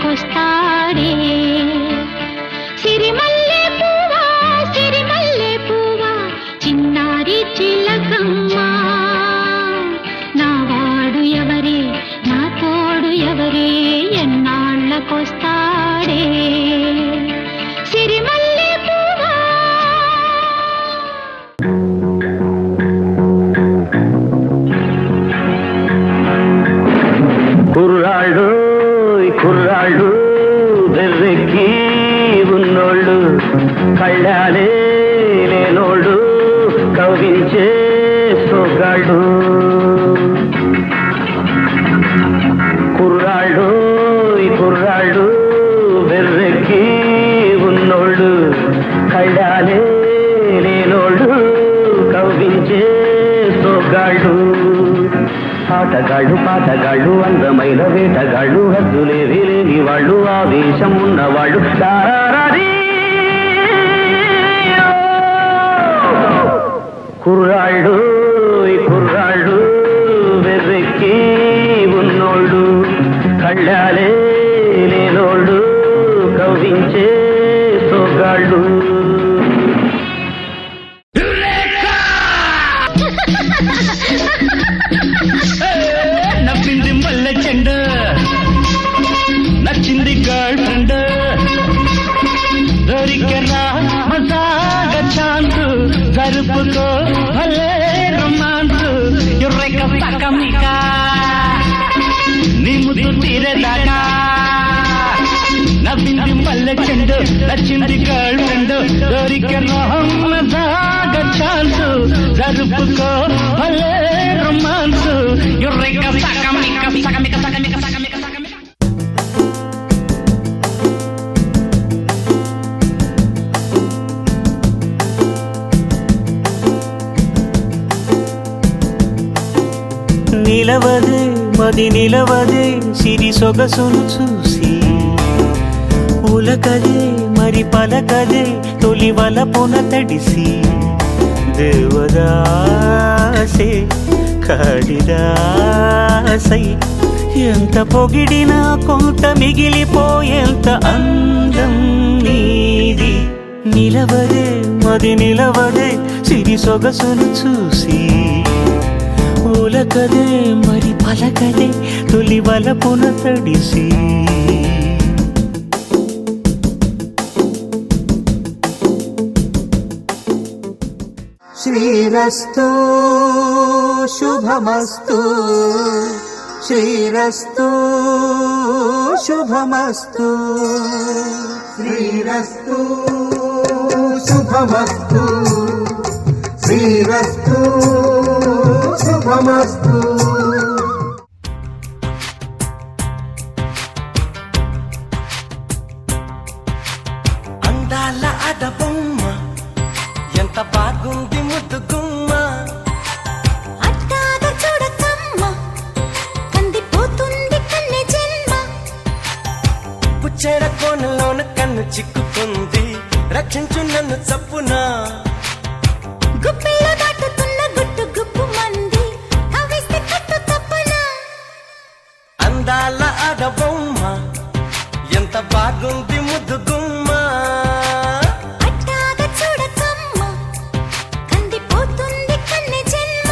ఎన్నాళ్ళకొస్తాడే సిరిమల్లె పువ్వా చిన్నారి చిలకమ్మ నావాడు ఎవరే నా తోడు ఎవరే ఎన్నాళ్ళకొస్తాడే సిరిమల్లె పువ్వా. కుర్రాళ్ళు కుర్రాళ్ళు బెర్రెక్కి ఉన్నోళ్ళు కళ్ళాలే లేనోళ్ళు కవించే సొగాళ్ళు కుర్రాళ్ళు కుర్రాళ్ళు బెర్రెక్కి ఉన్నోళ్ళు కళ్ళాలే లేనోళ్ళు కవించే సొగాళ్ళు ఆటగాళ్ళు పాటగాళ్ళు అందమైన వేటగాళ్ళు హద్దులేవి లేని వాళ్ళు ఆవేశం ఉన్నవాళ్ళు కుర్రాళ్ళు కుర్రాళ్ళు వెర్రెక్కి ఉన్నోళ్ళు కళ్ళాలే లేనోళ్ళు కవ్వించే సొగాళ్ళు నవ్వింది మల్లె చెండు నచ్చింది గర్ల్ ఫ్రెండ్ దొరికరా మజాగ ఛాన్స్ జరుపుకో భలే రొమాన్స్ ఎర్రెక సకమిక నీ ముద్దు తీరేదాకా నవ్వింది మల్లె చెండు నచ్చింది గర్ల్ ఫ్రెండ్ దొరికరా మజాగ ఛాన్స్ జరుపుకో భలే రొమాన్స్ ఎర్రెక సకమిక సకమిక సకమిక సకమిక సకమిక. నిలవదే మది నిలవదే సిరి సొగసును చూసి ఉలకదే మరి పలకదే తొలి వలపున తడిసి దేవదాసే కాళిదాసై ఎంత పొగిడినా కొంత మిగిలిపోయేంత అందం నీది నిలవదే మది నిలవదే సిరి సొగసును చూసి ఉలకదే మరి పలకదే తొలి వలపున తడిసి శ్రీరస్తు శుభమస్తు శ్రీరస్తు శుభమస్తు శ్రీరస్తు శుభమస్తు శ్రీరస్తు శుభమస్తు. అందాల అడబొమ్మ ఎంత బాగుంది ముద్దుగుమ్మ అట్టాగ చూడకమ్మ కందిపోతుంది కన్నె జన్మ పుచ్చెర కోనలోన కన్ను చిక్కుకుంది రక్షించు నన్ను చప్పునా గుప్పిలో దాటుతున్న గుట్టు గుప్పు మంది కవిస్తే కట్టు తప్పనా అందాల అడబొమ్మ ఎంత బాగుంది ముద్దుగుమ్మ అట్టాగ చూడకమ్మ కందిపోతుంది కన్నె జన్మ.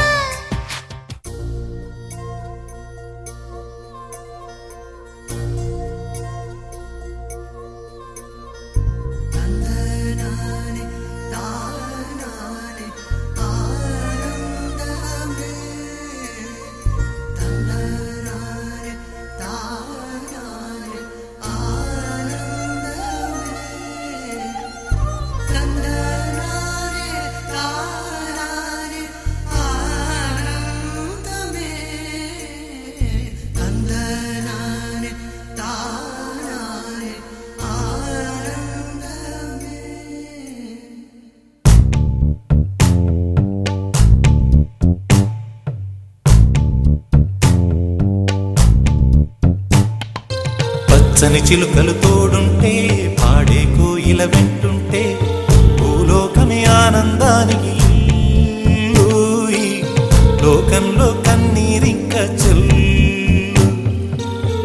పచ్చని చిలుకలు తోడుంటే పాడే కోయిల వెంటుంటే భూలోకమే ఆనందానికి ఊయి, లోకంలో కన్నీరింక చెల్లు.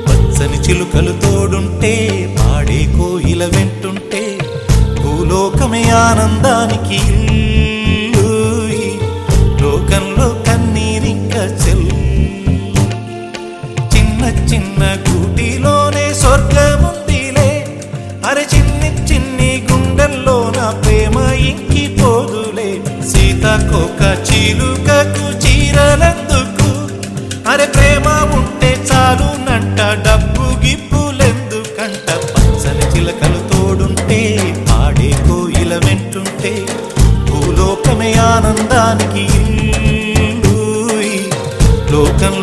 పచ్చని చిలుకలు తోడుంటే పాడే కోయిల వెంటుంటే భూలోకమే ఆనందానికి ఇల్లు. ఈ లోకంలో కన్నీరింక చెల్లు. చిన్న చిన్న గూటిలోనే స్వర్గముందిలే. అరే చిన్ని చిన్ని గుండెల్లో నా ప్రేమ ఇంకిపోదులే. సీతాకోక చిలుకకు చీరలెందుకు? అరే ప్రేమ ఉంటే చాలునంట, డబ్బు గిప్పులెందుకంట. పచ్చని చిలకలు తోడుంటే పాడే కోయిల వెంటుంటే భూలోకమే ఆనందానికి ఇల్లు. ఈ లోకంలో